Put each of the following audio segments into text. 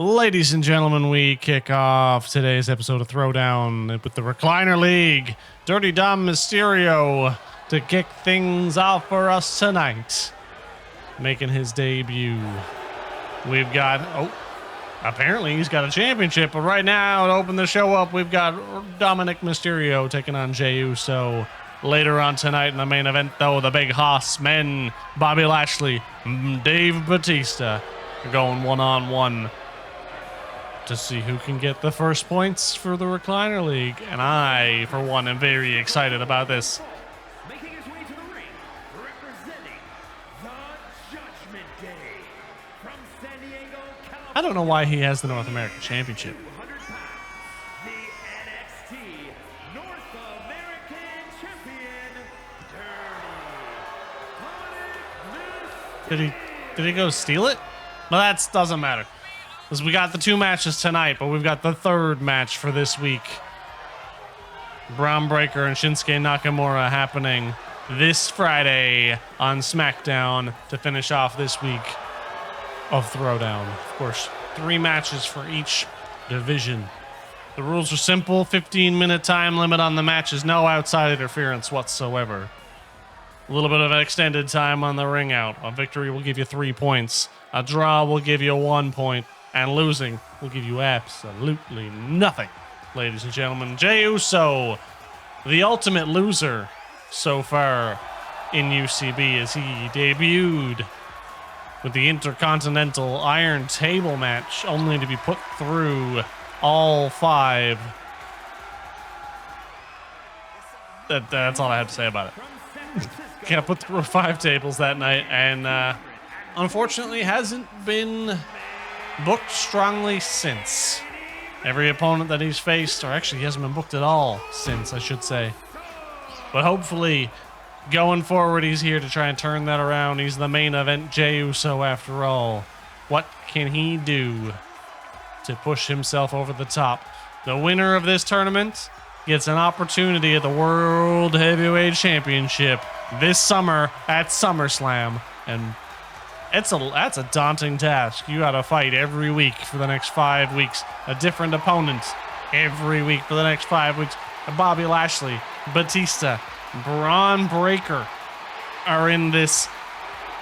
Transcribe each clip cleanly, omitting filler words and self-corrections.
Ladies and gentlemen, we kick off today's episode of Throwdown with the Recliner League. Dirty Dom Mysterio to kick things off for us tonight. Making his debut. We've got, apparently he's got a championship, but right now to open the show up, we've got Dominic Mysterio taking on Jey Uso. Later on tonight in the main event, though, the Big Hoss men, Bobby Lashley, Dave Batista, are going one-on-one to see who can get the first points for the Recliner League. And I, for one, am very excited about this. Making his way to the ring, representing the Judgment Day from San Diego, California. I don't know why he has the North American Championship. 200 pounds, the NXT North American Champion, Dirty. Did he go steal it? Well, that doesn't matter. Because we got the two matches tonight, but we've got the third match for this week. Braun Breaker and Shinsuke Nakamura happening this Friday on SmackDown to finish off this week of Throwdown. Of course, 3 matches for each division. The rules are simple: 15-minute time limit on the matches, no outside interference whatsoever. A little bit of an extended time on the ring out. A victory will give you 3 points. A draw will give you 1 point. And losing will give you absolutely nothing. Ladies and gentlemen, Jey Uso, the ultimate loser so far in UCB, as he debuted with the Intercontinental Iron Table match, only to be put through all 5. That's all I have to say about it. Got put through 5 tables that night, and unfortunately hasn't been booked strongly since. Every opponent that he's faced, or actually he hasn't been booked at all since, I should say. But hopefully, going forward, he's here to try and turn that around. He's the main event Jey Uso after all. What can he do to push himself over the top? The winner of this tournament gets an opportunity at the World Heavyweight Championship this summer at SummerSlam. And that's a daunting task. You got to fight every week for the next 5 weeks. A different opponent every week for the next 5 weeks. Bobby Lashley, Batista, Braun Breaker are in this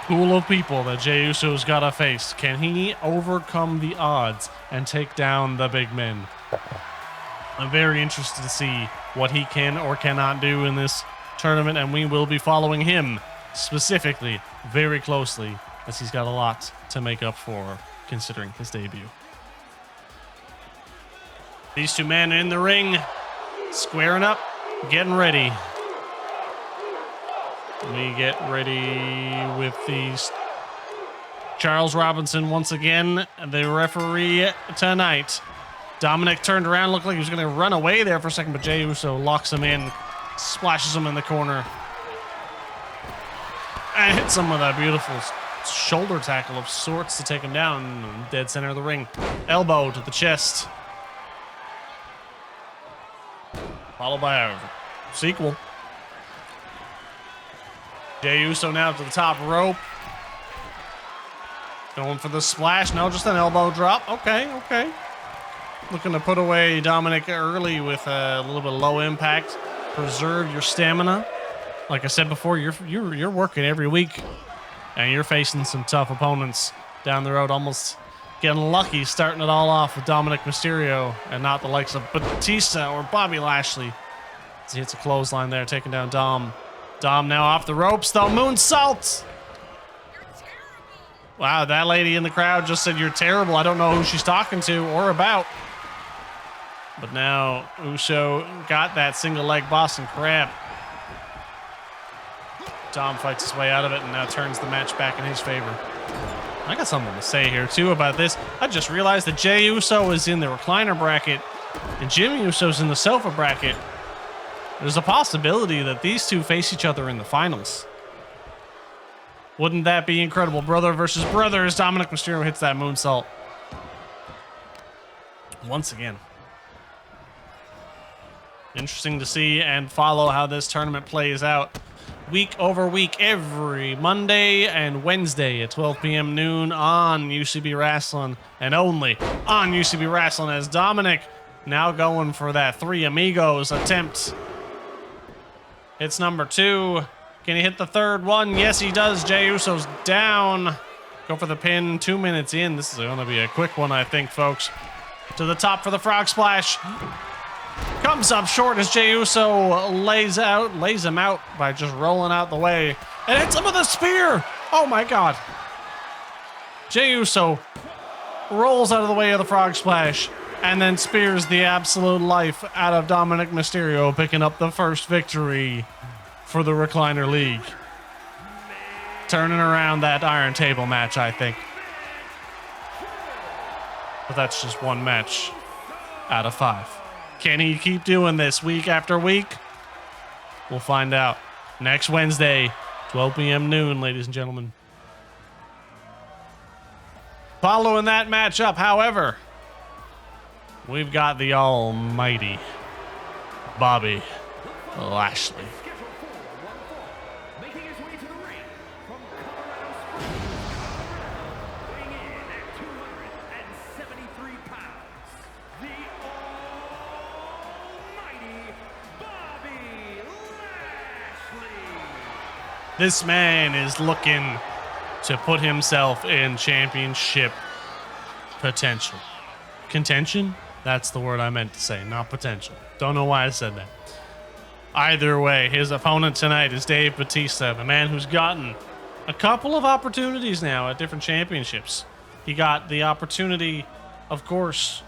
pool of people that Jey Uso's got to face. Can he overcome the odds and take down the big men? I'm very interested to see what he can or cannot do in this tournament, and we will be following him specifically very closely, as he's got a lot to make up for considering his debut. These two men in the ring, squaring up, getting ready. We get ready with these. Charles Robinson once again, the referee tonight. Dominic turned around, looked like he was going to run away there for a second, but Jey Uso locks him in, splashes him in the corner, and hits him with a beautiful shoulder tackle of sorts to take him down. Dead center of the ring. Elbow to the chest. Followed by a sequel. Jey Uso now to the top rope. Going for the splash. No, just an elbow drop. Okay. Looking to put away Dominic early with a little bit of low impact. Preserve your stamina. Like I said before, you're working every week. And you're facing some tough opponents down the road. Almost getting lucky starting it all off with Dominic Mysterio and not the likes of Batista or Bobby Lashley. As he hits a clothesline there, taking down Dom. Dom now off the ropes, though. Moonsault! Wow, that lady in the crowd just said, "You're terrible." I don't know who she's talking to or about. But now Uso got that single leg Boston Crab. Dom fights his way out of it and now turns the match back in his favor. I got something to say here, too, about this. I just realized that Jey Uso is in the recliner bracket and Jimmy Uso's in the sofa bracket. There's a possibility that these two face each other in the finals. Wouldn't that be incredible? Brother versus brother as Dominic Mysterio hits that moonsault. Once again. Interesting to see and follow how this tournament plays out. week over week, every Monday and Wednesday at 12 p.m. noon on UCB Wrestling, and only on UCB Wrestling, as Dominic now going for that Three Amigos attempt. It's number 2. Can he hit the third one? Yes, he does. Jey Uso's down. Go for the pin 2 minutes in. This is going to be a quick one, I think, folks. To the top for the frog splash. Comes up short as Jey Uso lays him out by just rolling out the way. And hits him with a spear. Oh my God. Jey Uso rolls out of the way of the frog splash and then spears the absolute life out of Dominic Mysterio, picking up the first victory for the Recliner League. Turning around that Iron Table match, I think. But that's just one match out of 5. Can he keep doing this week after week? We'll find out next Wednesday, 12 p.m. noon, ladies and gentlemen. Following that matchup, however, we've got the almighty Bobby Lashley. Making his way to the ring from Colorado Springs, weighing in at 273 pounds, the almighty Bobby Lashley. This man is looking to put himself in championship potential. Contention? That's the word I meant to say, not potential. Don't know why I said that. Either way, his opponent tonight is Dave Bautista, the man who's gotten a couple of opportunities now at different championships. He got the opportunity, of course,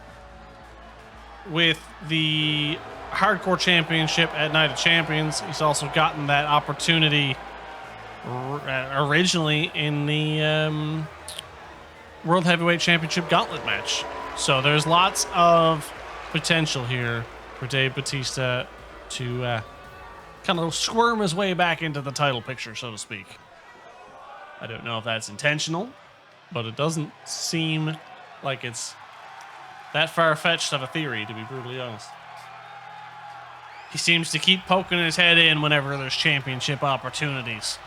with the Hardcore Championship at Night of Champions. He's also gotten that opportunity originally in the World Heavyweight Championship Gauntlet match. So there's lots of potential here for Dave Bautista to kind of squirm his way back into the title picture, so to speak. I don't know if that's intentional, but it doesn't seem like it's that far-fetched of a theory, to be brutally honest. He seems to keep poking his head in whenever there's championship opportunities.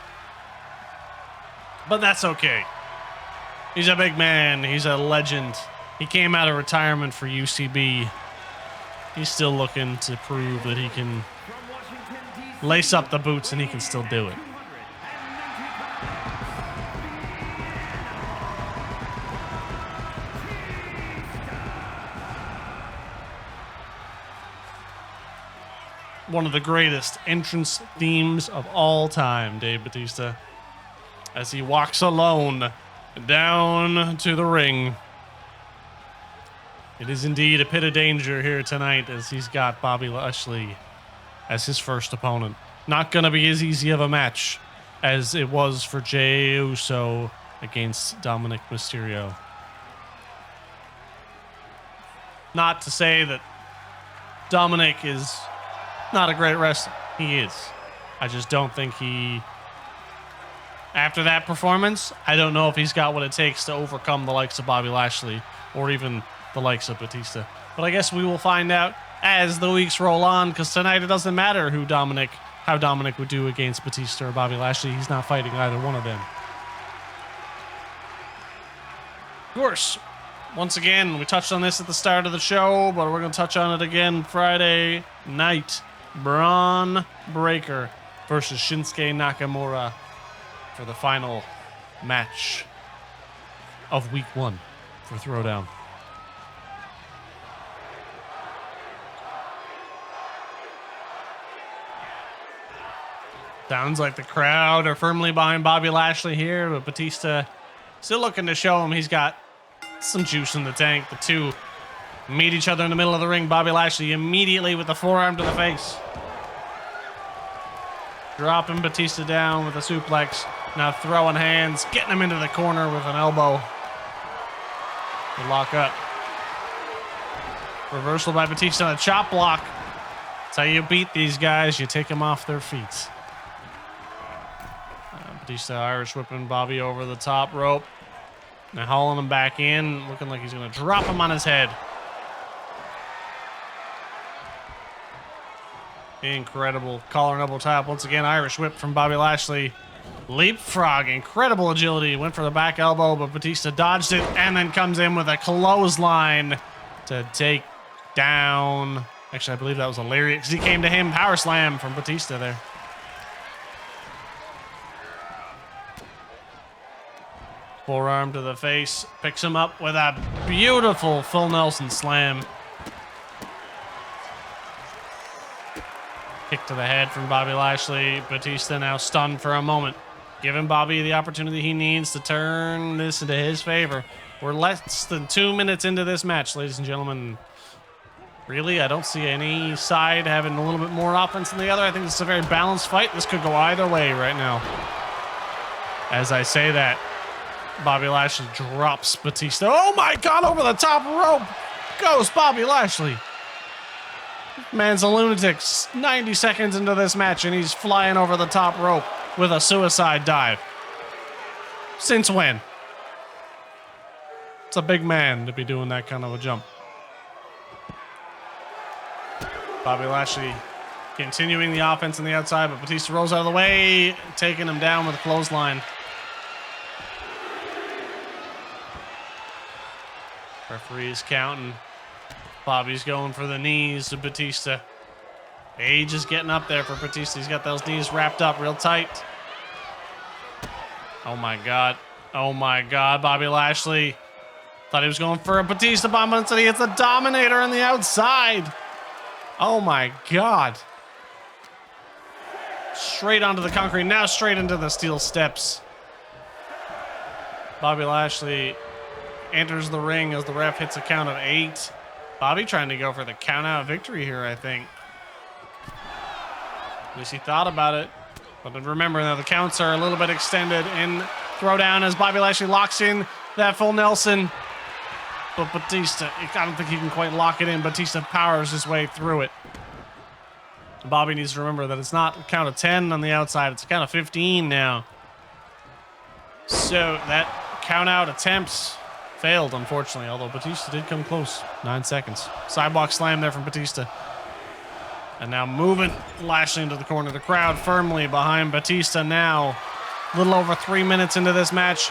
But that's okay. He's a big man. He's a legend. He came out of retirement for UCB. He's still looking to prove that he can lace up the boots and he can still do it. One of the greatest entrance themes of all time, Dave Bautista, as he walks alone down to the ring. It is indeed a pit of danger here tonight, as he's got Bobby Lashley as his first opponent. Not going to be as easy of a match as it was for Jey Uso against Dominic Mysterio. Not to say that Dominic is not a great wrestler. He is. I just don't think he... After that performance, I don't know if he's got what it takes to overcome the likes of Bobby Lashley or even the likes of Batista. But I guess we will find out as the weeks roll on, because tonight it doesn't matter how Dominic would do against Batista or Bobby Lashley. He's not fighting either one of them. Of course, once again, we touched on this at the start of the show, but we're going to touch on it again Friday night. Braun Breaker versus Shinsuke Nakamura for the final match of week 1 for ThrowDown. Sounds like the crowd are firmly behind Bobby Lashley here, but Batista still looking to show him he's got some juice in the tank. The two meet each other in the middle of the ring. Bobby Lashley immediately with the forearm to the face. Dropping Batista down with a suplex. Now throwing hands, getting him into the corner with an elbow. The lock up. Reversal by Batista on a chop block. That's how you beat these guys. You take them off their feet. Batista Irish whipping Bobby over the top rope. Now hauling him back in, looking like he's going to drop him on his head. Incredible collar and elbow tap. Once again, Irish whip from Bobby Lashley. Leapfrog, incredible agility. Went for the back elbow, but Batista dodged it and then comes in with a clothesline to take down. Actually, I believe that was a lariat because he came to him. Power slam from Batista there. Forearm to the face. Picks him up with a beautiful full Nelson slam. Kick to the head from Bobby Lashley. Batista now stunned for a moment. Giving Bobby the opportunity he needs to turn this into his favor. We're less than 2 minutes into this match, ladies and gentlemen. Really, I don't see any side having a little bit more offense than the other. I think this is a very balanced fight. This could go either way right now. As I say that, Bobby Lashley drops Batista. Oh my God, over the top rope goes Bobby Lashley. Man's a lunatic. 90 seconds into this match and he's flying over the top rope with a suicide dive. Since when? It's a big man to be doing that kind of a jump. Bobby Lashley continuing the offense on the outside, but Batista rolls out of the way, taking him down with a clothesline. Referee's counting. Bobby's going for the knees to Batista. Age is getting up there for Batista. He's got those knees wrapped up real tight. Oh my God. Oh my God. Bobby Lashley thought he was going for a Batista bomb, but instead he hits a Dominator on the outside. Oh my God. Straight onto the concrete. Now straight into the steel steps. Bobby Lashley enters the ring as the ref hits a count of 8. Bobby trying to go for the count out victory here, I think. At least he thought about it. But remember, now the counts are a little bit extended in throwdown as Bobby Lashley locks in that full Nelson. But Batista, I don't think he can quite lock it in. Batista powers his way through it. Bobby needs to remember that it's not a count of 10 on the outside. It's a count of 15 now. So that count out attempts failed, unfortunately, although Batista did come close. 9 seconds. Sidewalk slam there from Batista. And now moving Lashley into the corner. The crowd firmly behind Batista now. A little over 3 minutes into this match.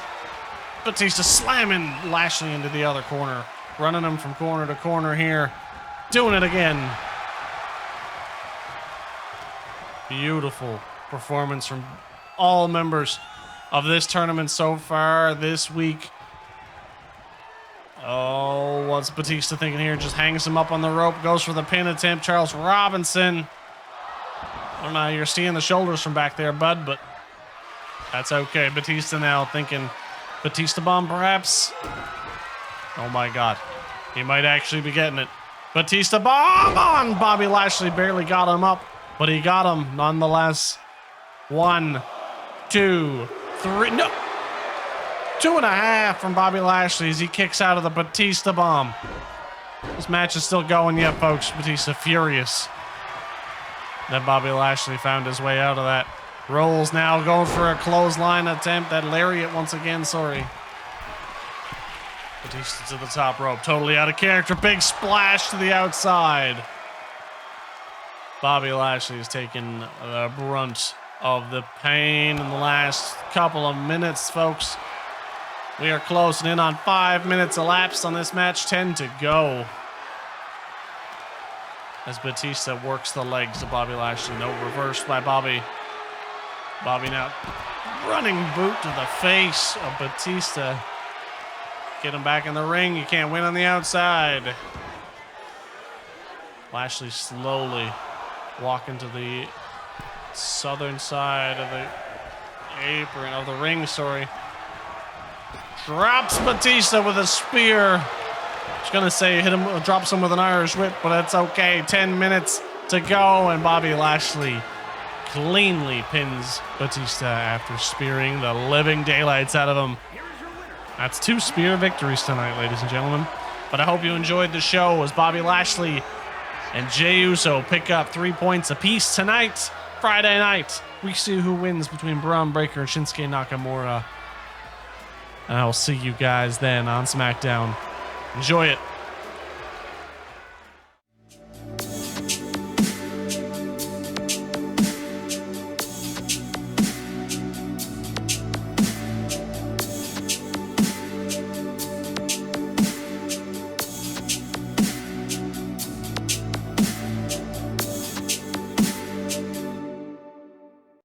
Batista slamming Lashley into the other corner. Running him from corner to corner here. Doing it again. Beautiful performance from all members of this tournament so far this week. Oh, what's Batista thinking here? Just hangs him up on the rope. Goes for the pin attempt. Charles Robinson. I don't know how you're seeing the shoulders from back there, bud, but that's okay. Batista now thinking Batista bomb, perhaps. Oh, my God. He might actually be getting it. Batista bomb on Bobby Lashley. Barely got him up, but he got him nonetheless. 1, 2, 3. No. 2.5 from Bobby Lashley as he kicks out of the Batista bomb. This match is still going yet, folks. Batista furious that Bobby Lashley found his way out of that. Rolls now, going for a clothesline attempt. That lariat once again, sorry. Batista to the top rope. Totally out of character. Big splash to the outside. Bobby Lashley is taking the brunt of the pain in the last couple of minutes, folks. We are closing in on 5 minutes elapsed on this match. 10 to go. As Batista works the legs of Bobby Lashley. No reverse by Bobby. Bobby now running boot to the face of Batista. Get him back in the ring. You can't win on the outside. Lashley slowly walking to the southern side of the apron, of the ring, sorry. Drops Batista with a spear. I was gonna say hit him, drops him with an Irish whip, but that's okay. 10 minutes to go, and Bobby Lashley cleanly pins Batista after spearing the living daylights out of him. That's 2 spear victories tonight, ladies and gentlemen. But I hope you enjoyed the show as Bobby Lashley and Jey Uso pick up 3 points apiece tonight, Friday night. We see who wins between Braun Breaker and Shinsuke Nakamura. And I'll see you guys then on SmackDown. Enjoy it.